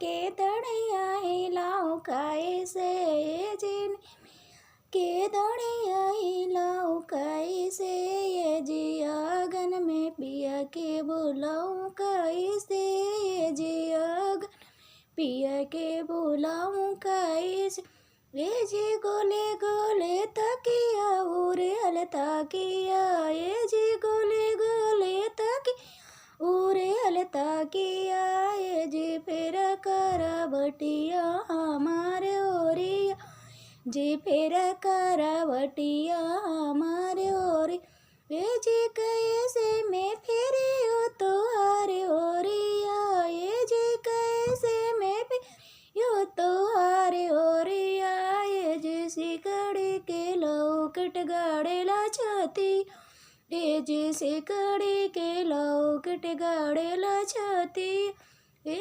के दड़िया हिलाओ कैसे ये जी के दड़िया हिलाओ कैसे ये जी आंगन में पिया के बुलाऊं कैसे ये जी आंगन पिया के बुलाऊं कैसे ये जी गोले गोले तकिया उड़ेल तकिया ये जी गोले गोले तकिया उड़ेल तकिया ये जी फिर करवटिया हमारे ओरिया जी फिर करवटिया हमारे ओरी ये जी कैसे मैं फिरी हो तुम्हारे ओरिया ये जी कैसे मैं फिरी हो तुम्हारे ओरिया ये जी सिकड़ी के लौकट गाड़ेला छाती ये जी सिकड़ी के लौकट गाड़ेला छाती